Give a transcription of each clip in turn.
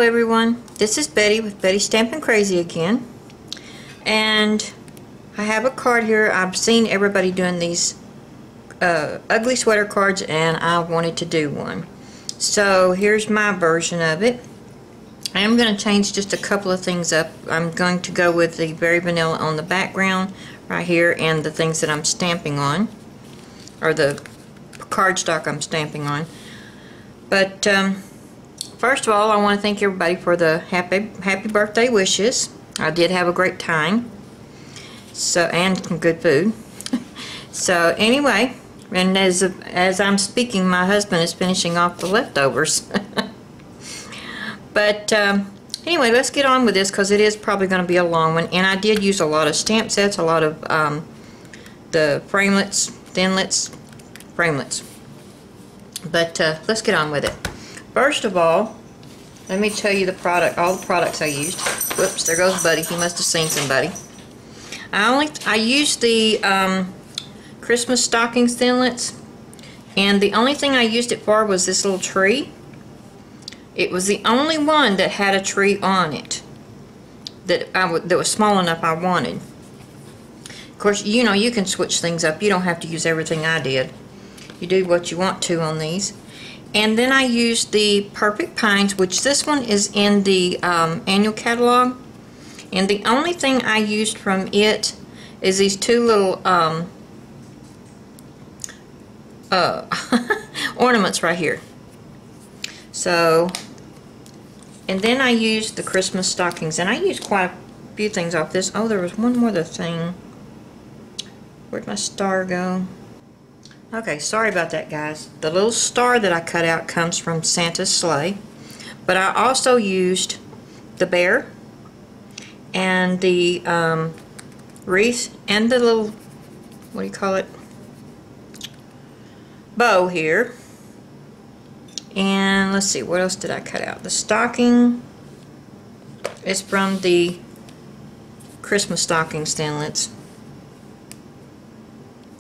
everyone, this is Betty with Bettysstampingcrazy again, and I have a card here. I've seen everybody doing these ugly sweater cards and I wanted to do one. So here's my version of it. I am going to change just a couple of things up. I'm going to go with the Berry Vanilla on the background right here and the things that I'm stamping on, or the cardstock I'm stamping on. But first of all, I want to thank everybody for the happy birthday wishes. I did have a great time, and some good food. So anyway, and as I'm speaking, my husband is finishing off the leftovers. But anyway, let's get on with this because it is probably going to be a long one. And I did use a lot of stamp sets, a lot of the framelits, thinlits, framelits. But let's get on with it. First of all, let me tell you all the products I used. Whoops, there goes Buddy. He must have seen somebody. I used the Christmas stockings thinlits, and the only thing I used it for was this little tree. It was the only one that had a tree on it that was small enough I wanted. Of course, you know, you can switch things up. You don't have to use everything I did. You do what you want to on these. And then I used the Perfect Pines, which this one is in the annual catalog. And the only thing I used from it is these two little ornaments right here. So, and then I used the Christmas stockings, and I used quite a few things off this. Oh, there was one more thing. Where'd my star go? Okay, sorry about that, guys. The little star that I cut out comes from Santa's sleigh, but I also used the bear and the wreath and the little, what do you call it, bow here. And let's see, what else did I cut out? The stocking is from the Christmas stockings thinlits,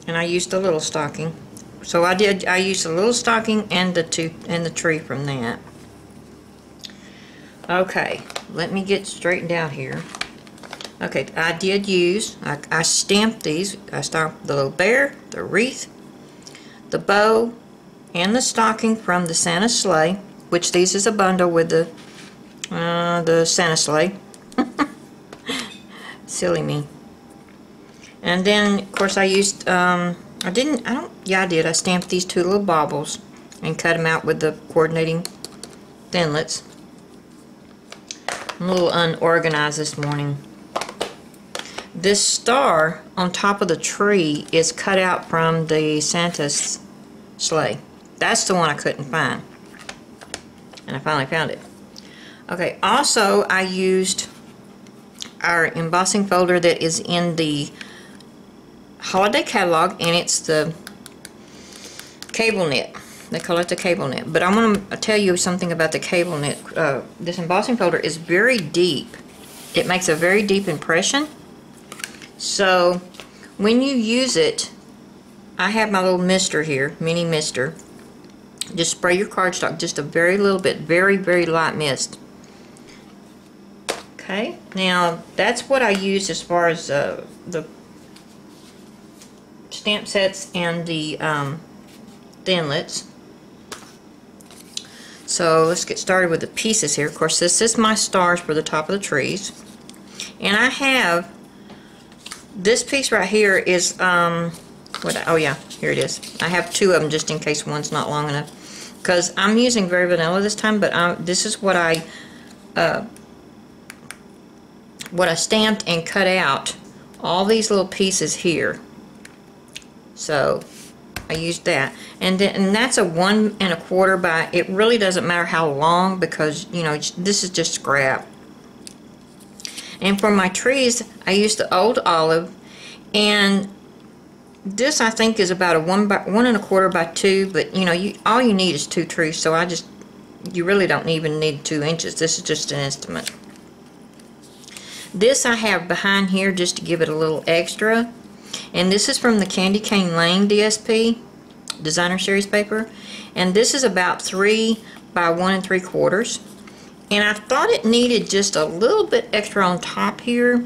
and I used the little stocking. So I used the little stocking and the tree from that. Okay, let me get straightened out here. Okay, I stamped these. I stamped the little bear, the wreath, the bow, and the stocking from the Santa sleigh, which these is a bundle with the Santa sleigh. Silly me. And then, of course, I used, I did. I stamped these two little baubles and cut them out with the coordinating thinlits. I'm a little unorganized this morning. This star on top of the tree is cut out from the Santa's sleigh. That's the one I couldn't find, and I finally found it. Okay, also I used our embossing folder that is in the holiday catalog, and it's the cable knit. They call it the cable knit. But I'm going to tell you something about the cable knit. This embossing folder is very deep. It makes a very deep impression. So when you use it, I have my little mister here, mini mister. Just spray your cardstock just a very little bit, very, very light mist. Okay, now that's what I used as far as the stamp sets and the thinlits. So let's get started with the pieces here. Of course, this is my stars for the top of the trees, and I have this piece right here is oh yeah, here it is. I have two of them just in case one's not long enough, because I'm using Berry Vanilla this time, but this is what I stamped and cut out, all these little pieces here. So I used that, and that's a 1 1/4 by. It really doesn't matter how long, because you know this is just scrap. And for my trees, I used the old olive, and this I think is about a 1 1/4 by 2. But you know, all you need is 2 trees, so you really don't even need 2 inches. This is just an estimate. This I have behind here just to give it a little extra. And this is from the Candy Cane Lane DSP, Designer Series paper. And this is about 3 by 1 3/4. And I thought it needed just a little bit extra on top here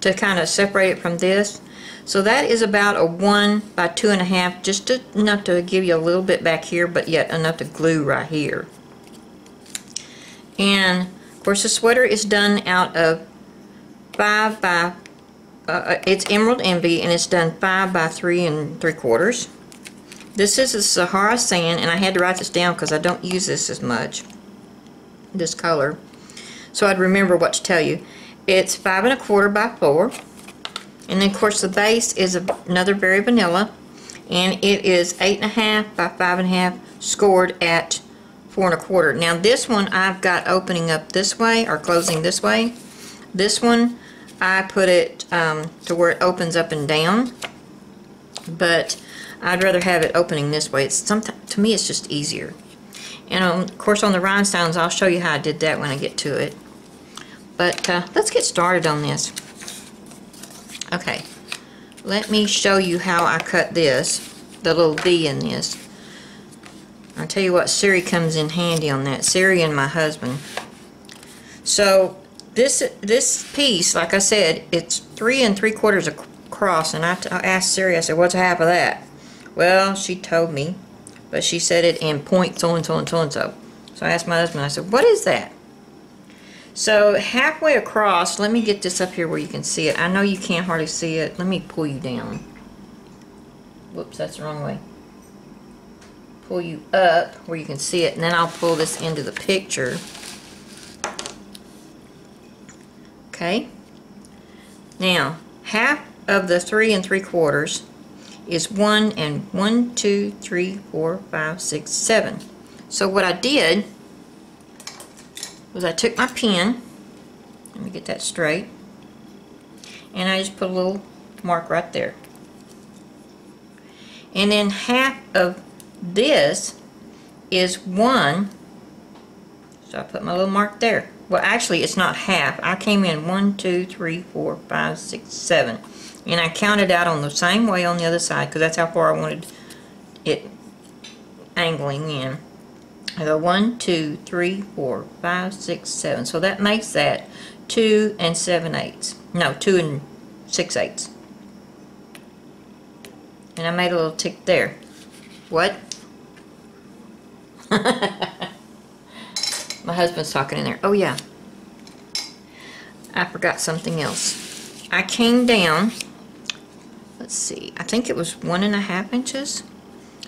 to kind of separate it from this. So that is about a 1 by 2.5, just enough to give you a little bit back here, but yet enough to glue right here. And of course the sweater is done out of 5 by, it's Emerald Envy, and it's done 5 by 3 3/4. This is a Sahara Sand, and I had to write this down because I don't use this as much, this color, so I'd remember what to tell you. It's 5 1/4 by 4, and then of course the base is another Berry Vanilla, and it is 8.5 by 5.5, scored at 4 1/4. Now this one I've got opening up this way or closing this way. This one I put it to where it opens up and down, but I'd rather have it opening this way. It's to me it's just easier. And of course on the Rhinestones I'll show you how I did that when I get to it. But let's get started on this. Okay, let me show you how I cut this, the little V in this. I'll tell you what, Siri comes in handy on that. Siri and my husband. So this piece, like I said, it's 3 3/4 across, and I asked Siri, I said, what's half of that? Well, she told me, but she said it in point so and so and so and so. So I asked my husband, I said, what is that? So halfway across, let me get this up here where you can see it. I know you can't hardly see it. Let me pull you down. Whoops, that's the wrong way. Pull you up where you can see it, and then I'll pull this into the picture. Okay. Now, half of the 3 3/4 is 1 and 1, 2, 3, 4, 5, 6, 7. So what I did was I took my pen, let me get that straight, and I just put a little mark right there. And then half of this is 1, so I put my little mark there. Well, actually it's not half. I came in 1, 2, 3, 4, 5, 6, 7. And I counted out on the same way on the other side because that's how far I wanted it angling in. I go 1, 2, 3, 4, 5, 6, 7. So that makes that 2 and 7/8. No, 2 and 6/8. And I made a little tick there. What? My husband's talking in there. Oh yeah. I forgot something else. I came down, let's see, I think it was 1.5 inches.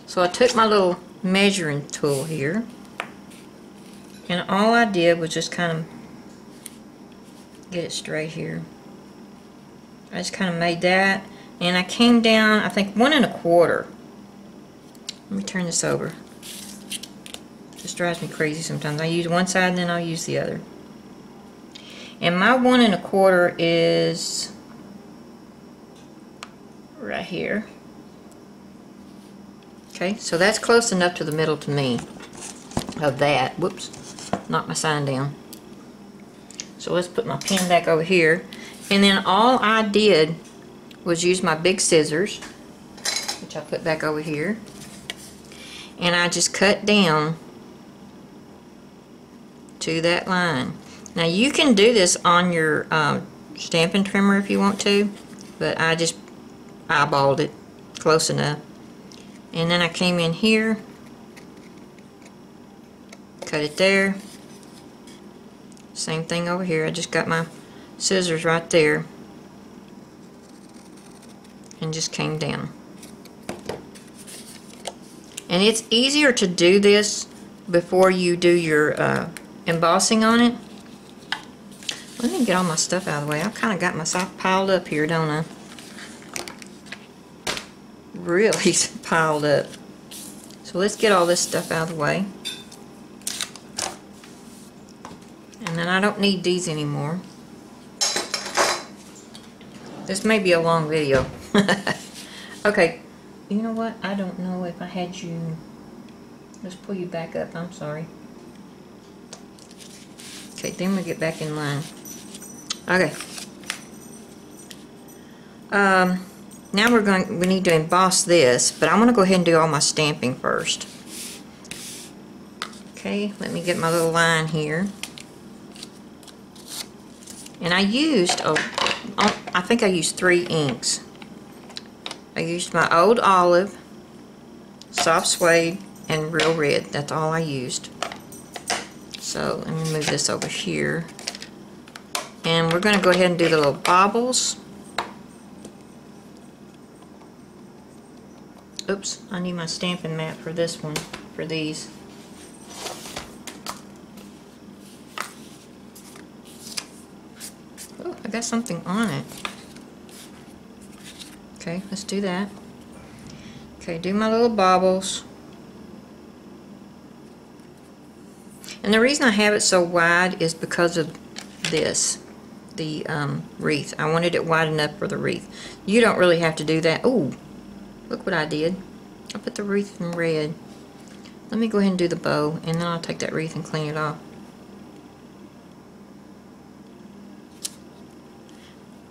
So I took my little measuring tool here, and all I did was just kind of get it straight here. I just kind of made that, and I came down, I think 1 1/4. Let me turn this over. This drives me crazy sometimes. I use one side and then I'll use the other. And my 1 1/4 is right here. Okay, so that's close enough to the middle to me of that. Whoops, knocked my sign down. So let's put my pen back over here. And then all I did was use my big scissors, which I put back over here, and I just cut down to that line. Now you can do this on your stamping trimmer if you want to, but I just eyeballed it close enough. And then I came in here, cut it there. Same thing over here. I just got my scissors right there and just came down. And it's easier to do this before you do your embossing on it. Let me get all my stuff out of the way. I've kind of got myself piled up here, don't I? Really piled up. So let's get all this stuff out of the way. And then I don't need these anymore. This may be a long video. Okay, you know what? I don't know if I had you... Let's pull you back up. I'm sorry. Okay, then we get back in line. Okay. Now we need to emboss this, but I'm going to go ahead and do all my stamping first. Okay, let me get my little line here. And I used, I think I used 3 inks. I used my Old Olive, Soft Suede, and Real Red. That's all I used. So let me move this over here. And we're going to go ahead and do the little bobbles. Oops, I need my stamping mat for this one, for these. Oh, I got something on it. Okay, let's do that. Okay, do my little bobbles. And the reason I have it so wide is because of this, the wreath. I wanted it wide enough for the wreath. You don't really have to do that. Ooh, look what I did. I put the wreath in red. Let me go ahead and do the bow, and then I'll take that wreath and clean it off.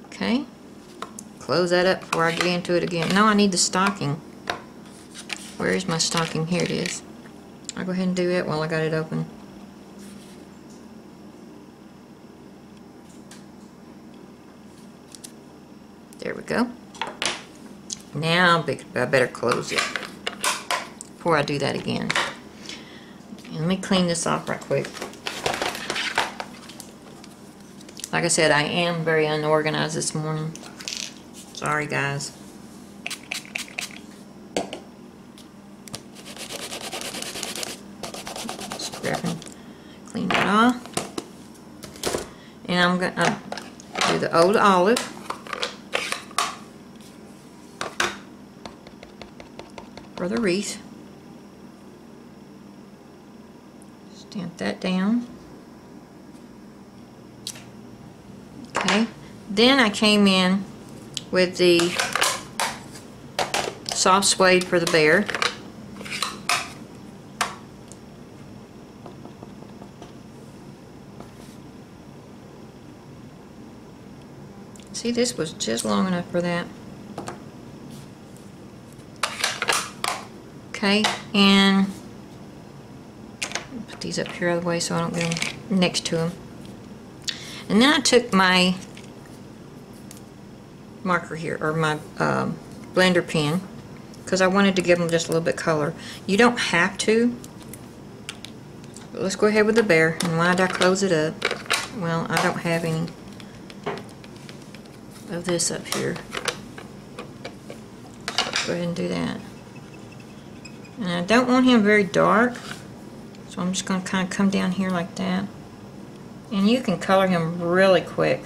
Okay. Close that up before I get into it again. No, I need the stocking. Where is my stocking? Here it is. I'll go ahead and do it while I got it open. There we go. Now I better close it before I do that again. And let me clean this off right quick. Like I said, I am very unorganized this morning. Sorry, guys. Just grab and clean that off. And I'm going to do the Old Olive. For the wreath. Stamp that down. Okay. Then I came in with the Soft Suede for the bear. See, this was just long enough for that. Okay, and put these up here out of the way so I don't get them next to them. And then I took my marker here, or my blender pen, because I wanted to give them just a little bit color. You don't have to, but let's go ahead with the bear. And why did I close it up? Well, I don't have any of this up here. So go ahead and do that. And I don't want him very dark, so I'm just going to kind of come down here like that. And you can color him really quick.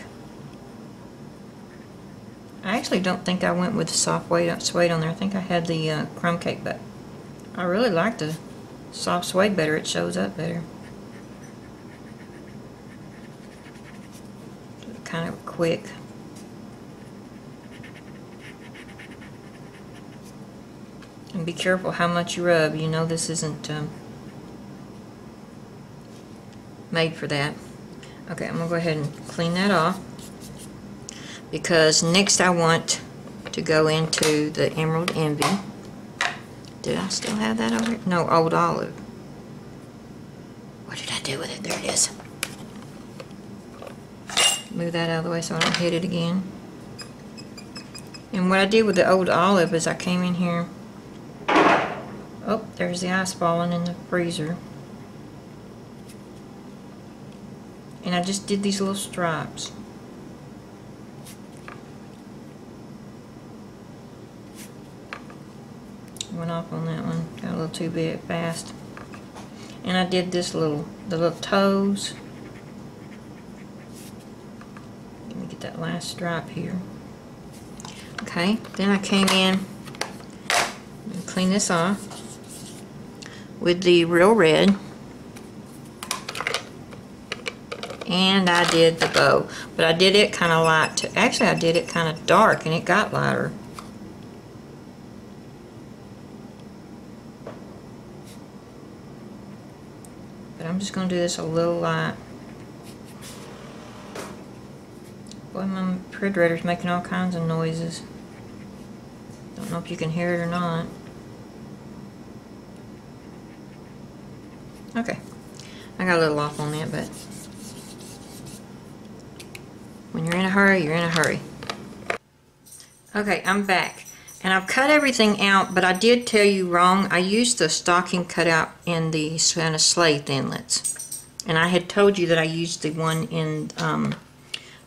I actually don't think I went with the soft suede on there. I think I had the crumb cake, but I really like the soft suede better. It shows up better. Kind of quick. And be careful how much you rub. You know this isn't made for that. Okay, I'm going to go ahead and clean that off, because next I want to go into the Emerald Envy. Did I still have that over here? No, Old Olive. What did I do with it? There it is. Move that out of the way so I don't hit it again. And what I did with the Old Olive is I came in here. Oh, there's the ice falling in the freezer. And I just did these little stripes. Went off on that one. Got a little too big fast. And I did this the little toes. Let me get that last stripe here. Okay, then I came in and clean this off with the Real Red, and I did the bow, but I did it kind of light too. Actually, I did it kind of dark, and it got lighter. But I'm just going to do this a little light. Boy, my refrigerator's making all kinds of noises. Don't know if you can hear it or not. Okay, I got a little off on that, but When you're in a hurry, you're in a hurry. Okay, I'm back. And I've cut everything out, but I did tell you wrong. I used the stocking cutout in the kind of sleigh thinlits. And I had told you that I used the one in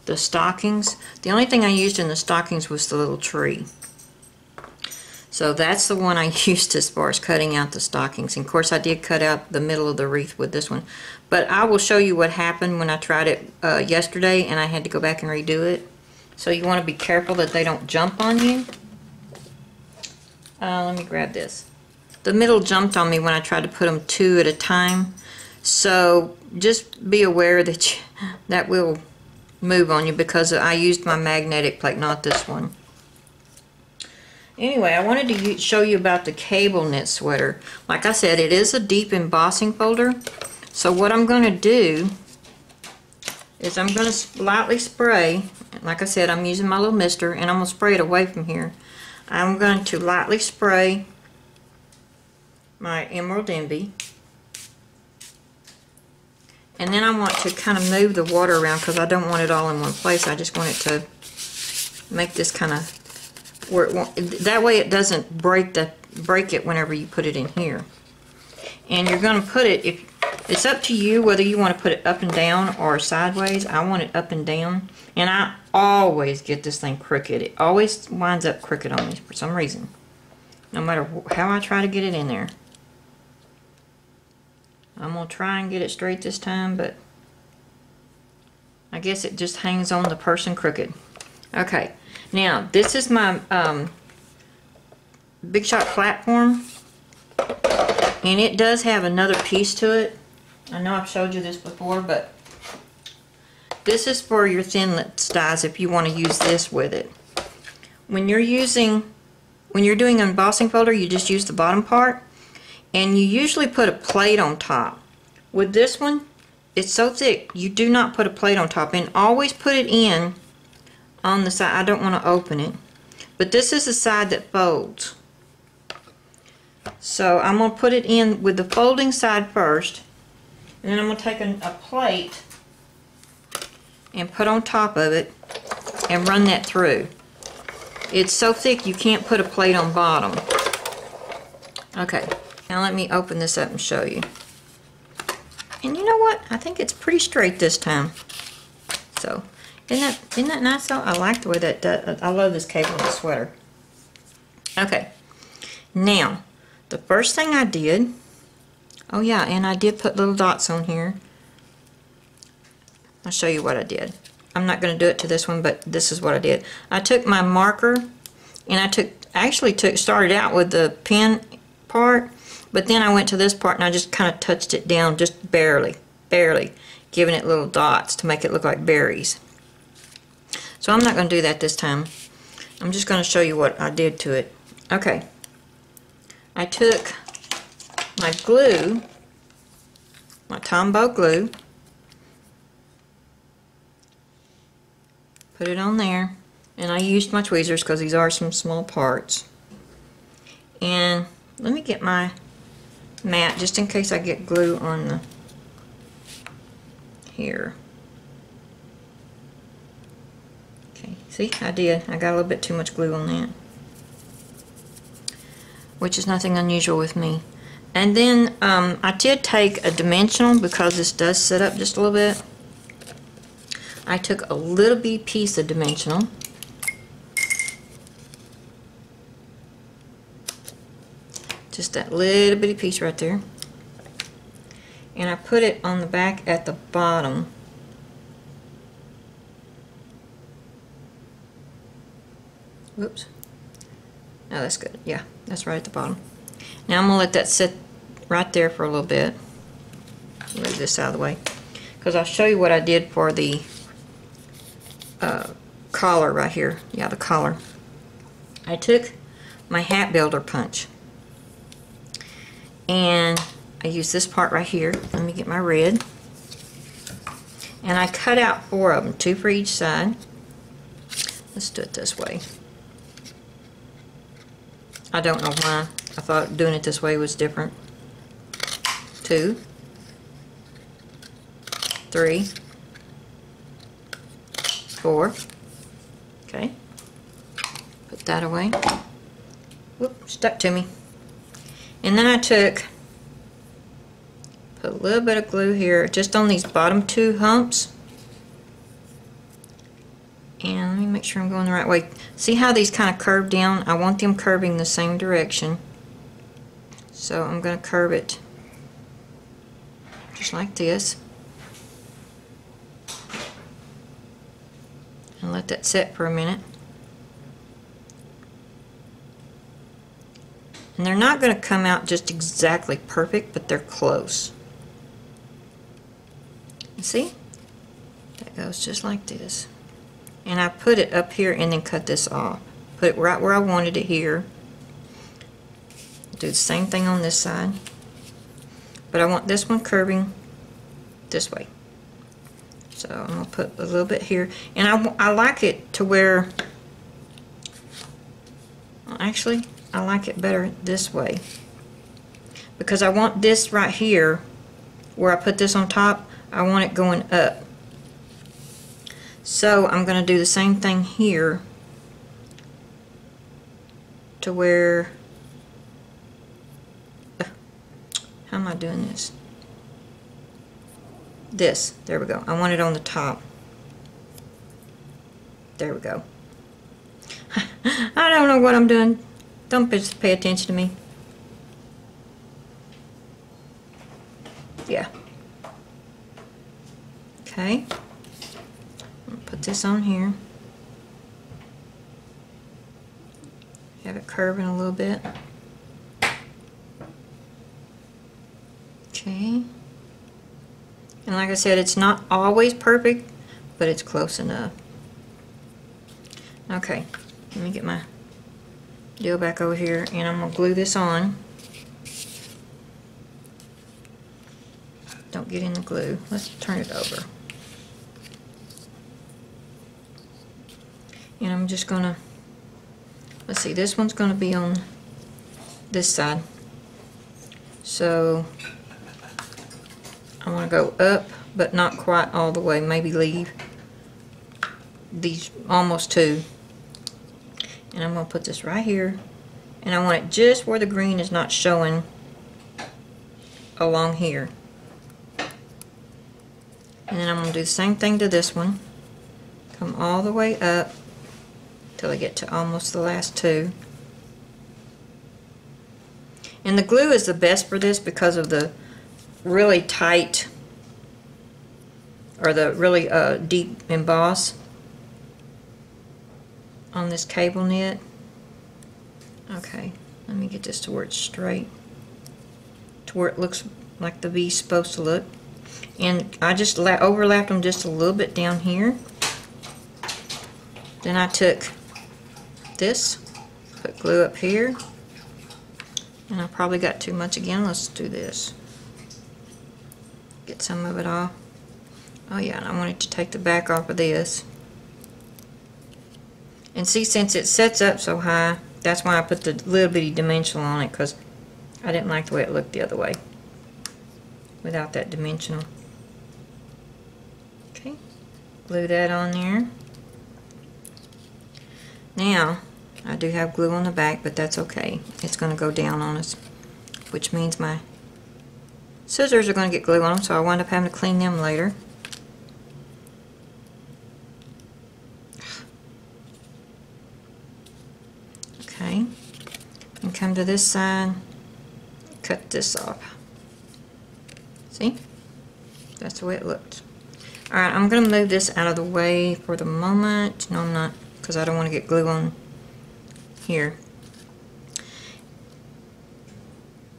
the stockings. The only thing I used in the stockings was the little tree. So that's the one I used as far as cutting out the stockings. And of course I did cut out the middle of the wreath with this one. But I will show you what happened when I tried it yesterday and I had to go back and redo it. So you want to be careful that they don't jump on you. Let me grab this. The middle jumped on me when I tried to put them 2 at a time. So just be aware that that will move on you because I used my magnetic plate, not this one. Anyway, I wanted to show you about the cable knit sweater. Like I said, it is a deep embossing folder. So what I'm going to do is I'm going to lightly spray. Like I said, I'm using my little mister and I'm going to spray it away from here. I'm going to lightly spray my Emerald Envy. And then I want to kind of move the water around because I don't want it all in one place. I just want it to make this kind of where it won't, that way it doesn't break it whenever you put it in here. And you're going to put it, if it's up to you whether you want to put it up and down or sideways. I want it up and down, and I always get this thing crooked. It always winds up crooked on me for some reason, no matter how I try to get it in there. I'm going to try and get it straight this time, but I guess it just hangs on the person crooked. Okay, now this is my Big Shot platform, and it does have another piece to it. I know I've showed you this before, but this is for your thinlits dies if you want to use this with it. When you're doing an embossing folder, you just use the bottom part, and you usually put a plate on top. With this one, it's so thick, you do not put a plate on top, and always put it in on the side. I don't want to open it, but this is the side that folds. So I'm going to put it in with the folding side first, and then I'm going to take a plate and put on top of it and run that through. It's so thick you can't put a plate on bottom. Okay, now let me open this up and show you. And you know what? I think it's pretty straight this time. So, isn't that nice though? I like the way that does. I love this cable knit sweater. Okay, now the first thing I did, oh yeah, and I did put little dots on here. I'll show you what I did. I'm not going to do it to this one, but this is what I did. I took my marker, and started out with the pen part, but then I went to this part and I just kind of touched it down just barely, giving it little dots to make it look like berries. So I'm not going to do that this time. I'm just going to show you what I did to it. Okay. I took my glue, my Tombow glue, put it on there, and I used my tweezers because these are some small parts. And let me get my mat just in case I get glue on the here. Okay, see, I did. I got a little bit too much glue on that, which is nothing unusual with me. And then I did take a dimensional because this does sit up just a little bit. I took a little bitty piece of dimensional, just that little bitty piece right there, and I put it on the back at the bottom. Whoops. Oh, that's good. Yeah, that's right at the bottom. Now I'm going to let that sit right there for a little bit. Move this out of the way, because I'll show you what I did for the collar right here. Yeah, the collar. I took my hat builder punch, and I used this part right here. Let me get my red. And I cut out 4 of them, 2 for each side. Let's do it this way. I don't know why. I thought doing it this way was different. 2, 3, 4. Okay, put that away. Whoop, stuck to me. And then I put a little bit of glue here, just on these bottom 2 humps. And let me make sure I'm going the right way. See how these kind of curve down? I want them curving the same direction. So I'm going to curve it just like this. And let that set for a minute. And they're not going to come out just exactly perfect, but they're close. You see? That goes just like this. And I put it up here and then cut this off. Put it right where I wanted it here. Do the same thing on this side. But I want this one curving this way. So I'm going to put a little bit here. And I like it to where, well, actually, I like it better this way. Because I want this right here, where I put this on top, I want it going up. So I'm going to do the same thing here to where, how am I doing this? There we go. I want it on the top. There we go. I don't know what I'm doing. Don't just pay attention to me. Yeah. Okay. Put this on here. Have it curving a little bit. Okay. And like I said, it's not always perfect, but it's close enough. Okay, let me get my deal back over here, and I'm going to glue this on. Don't get in the glue. Let's turn it over. And I'm just going to, let's see, this one's going to be on this side. So I want to go up, but not quite all the way. Maybe leave these almost 2. And I'm going to put this right here. And I want it just where the green is not showing along here. And then I'm going to do the same thing to this one. Come all the way up till I get to almost the last 2. And the glue is the best for this because of the really tight, or the really deep emboss on this cable knit. Okay, let me get this to where it's straight, to where it looks like the V's supposed to look. And I just overlapped them just a little bit down here. Then I took this, put glue up here, and I probably got too much again. Let's do this. Get some of it off. Oh yeah, and I wanted to take the back off of this. And see, since it sets up so high, that's why I put the little bitty dimensional on it, because I didn't like the way it looked the other way without that dimensional. Okay, glue that on there. Now, I do have glue on the back, but that's okay. It's going to go down on us, which means my scissors are going to get glue on them, so I wind up having to clean them later. Okay, and come to this side, cut this off. See? That's the way it looked. Alright, I'm going to move this out of the way for the moment. No, I'm not, because I don't want to get glue on here.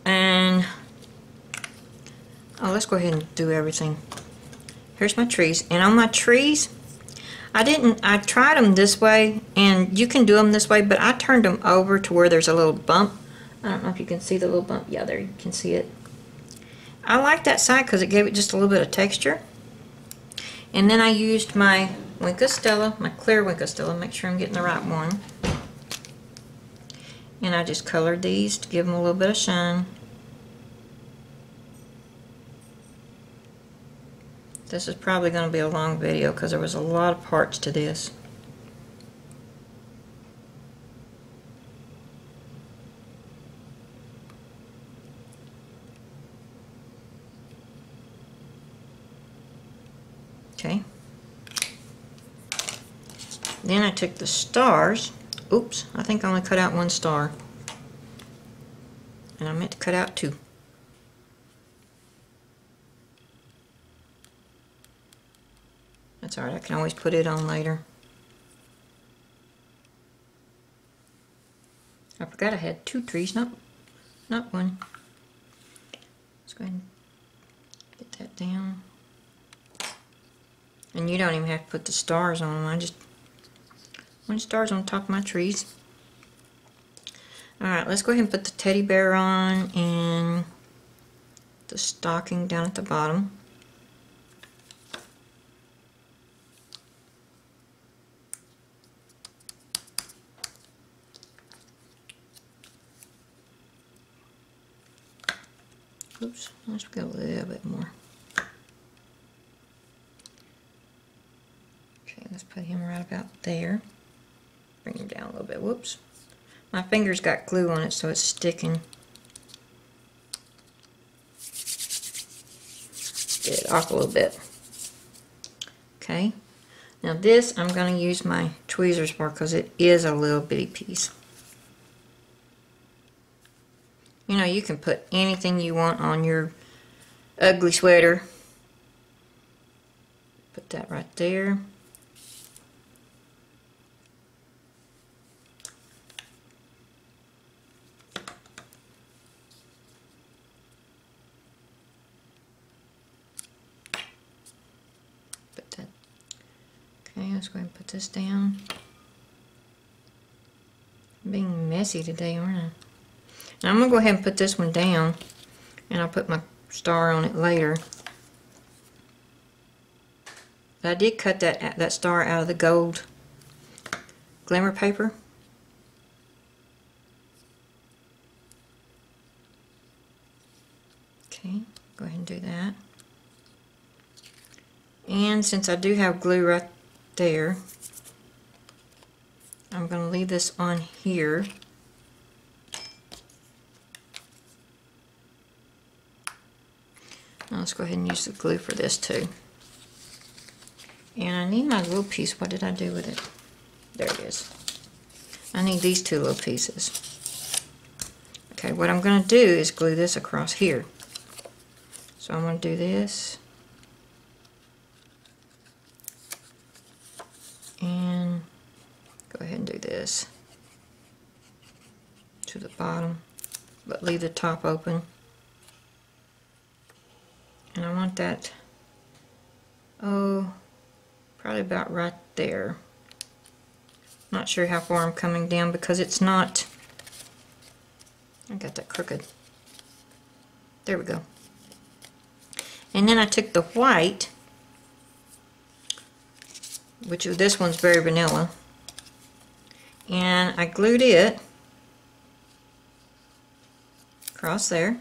And oh, let's go ahead and do everything. Here's my trees, and on my trees, I tried them this way, and you can do them this way, but I turned them over to where there's a little bump. I don't know if you can see the little bump. Yeah, there you can see it. I like that side because it gave it just a little bit of texture. And then I used my Winkostella, my clear Winkostella, make sure I'm getting the right one. And I just colored these to give them a little bit of shine. This is probably going to be a long video because there was a lot of parts to this. Okay. Then I took the stars. Oops, I think I only cut out one star. And I meant to cut out two. That's alright, I can always put it on later. I forgot I had two trees, not one. Let's go ahead and get that down. And you don't even have to put the stars on them. I just want stars on top of my trees. Alright, let's go ahead and put the teddy bear on and the stocking down at the bottom. Oops, let's go a little bit more. Okay, let's put him right about there. Bring him down a little bit. Whoops. My finger's got glue on it, so it's sticking. Get it off a little bit. Okay. Now this I'm going to use my tweezers for because it is a little bitty piece. You know, you can put anything you want on your ugly sweater. Put that right there. Put that. Okay, let's go ahead and put this down. I'm being messy today, aren't I? Now I'm going to go ahead and put this one down, and I'll put my star on it later. But I did cut that star out of the gold glimmer paper. Okay, go ahead and do that. And since I do have glue right there, I'm going to leave this on here. Now let's go ahead and use the glue for this too. And I need my little piece. What did I do with it? There it is. I need these two little pieces. Okay, what I'm going to do is glue this across here. So I'm going to do this. And go ahead and do this to the bottom, but leave the top open. And I want that, oh, probably about right there. Not sure how far I'm coming down because it's not, I got that crooked. There we go. And then I took the white, which this one's very vanilla, and I glued it across there.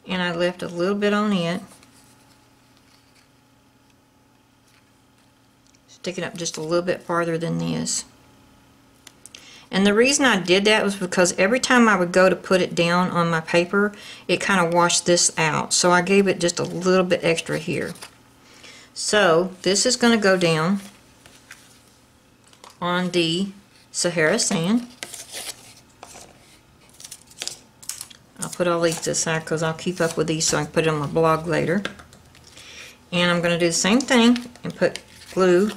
And I left a little bit on it. Stick it up just a little bit farther than this. And the reason I did that was because every time I would go to put it down on my paper, it kind of washed this out. So I gave it just a little bit extra here. So this is going to go down on the Sahara sand. I'll put all these to the side because I'll keep up with these so I can put it on my blog later. And I'm going to do the same thing and put glue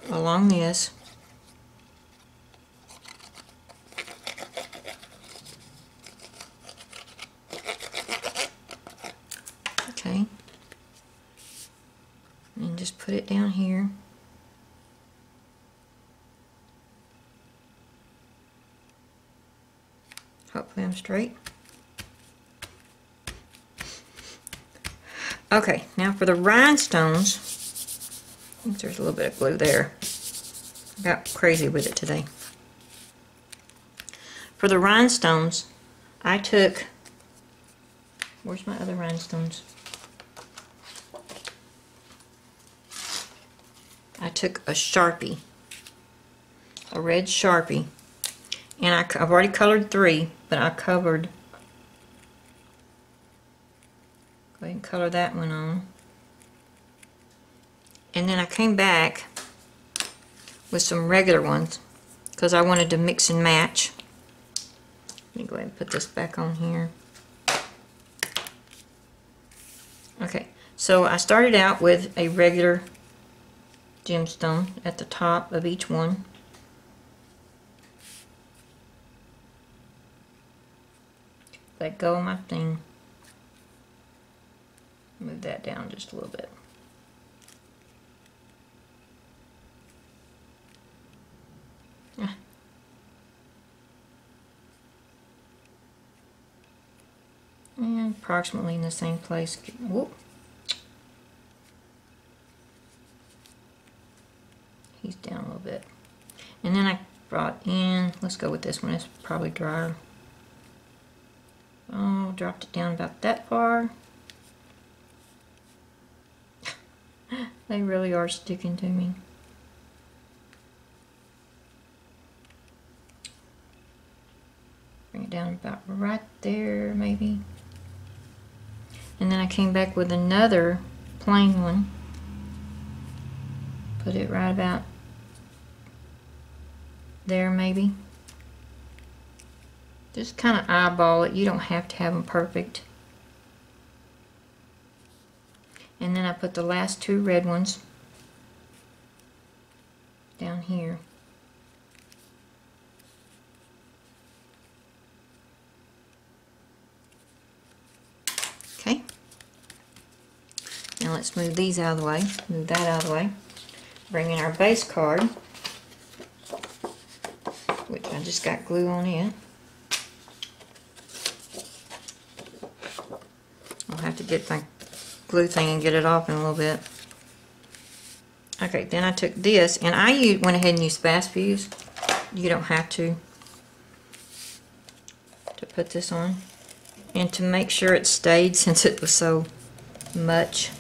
along this. Okay. And just put it down here. Hopefully I'm straight. Okay, now for the rhinestones, I think there's a little bit of glue there. I got crazy with it today. for the rhinestones, I took, where's my other rhinestones? I took a Sharpie, a red Sharpie, and I've already colored 3, but I covered, go ahead and color that one on. And then I came back with some regular ones because I wanted to mix and match. Let me go ahead and put this back on here. Okay, so I started out with a regular gemstone at the top of each one. Let go of my thing. Move that down just a little bit. And approximately in the same place. Whoop. He's down a little bit. And then I brought in, let's go with this one, it's probably drier. Oh, dropped it down about that far. They really are sticking to me. Bring it down about right there, maybe. And then I came back with another plain one. Put it right about there, maybe. Just kind of eyeball it. You don't have to have them perfect. And then I put the last 2 red ones down here. Okay. Now let's move these out of the way. Move that out of the way. Bring in our base card, which I just got glue on it. I'll have to get my glue thing and get it off in a little bit. Okay, then I took this, and I went ahead and used fast fuse. You don't have to put this on. And to make sure it stayed, since it was so much,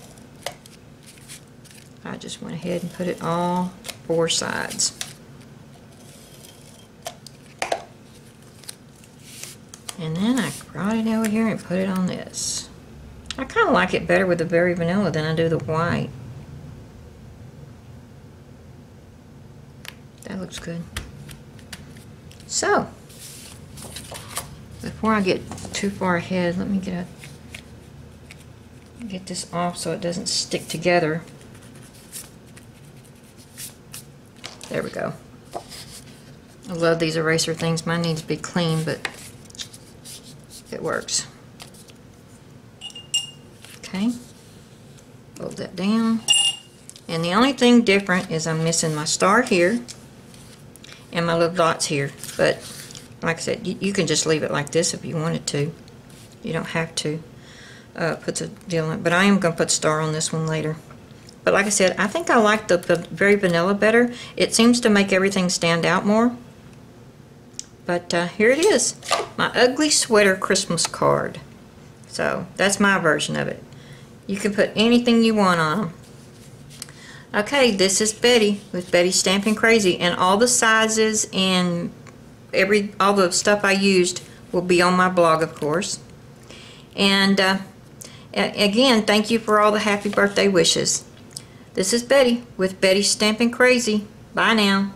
I just went ahead and put it all 4 sides. And then I brought it over here and put it on this. I kind of like it better with the berry vanilla than I do the white. That looks good. So, before I get too far ahead, let me get this off so it doesn't stick together. There we go. I love these eraser things. Mine needs to be clean, but it works. Okay, fold that down. And the only thing different is I'm missing my star here and my little dots here. But like I said, you can just leave it like this if you wanted to. You don't have to put the deal on it. But I am going to put star on this one later. But like I said, I think I like the very vanilla better. It seems to make everything stand out more. But here it is. My ugly sweater Christmas card. So that's my version of it. You can put anything you want on them. Okay, this is Betty with Bettysstampingcrazy, and all the sizes and all the stuff I used will be on my blog, of course. And again, thank you for all the happy birthday wishes. This is Betty with Bettysstampingcrazy. Bye now.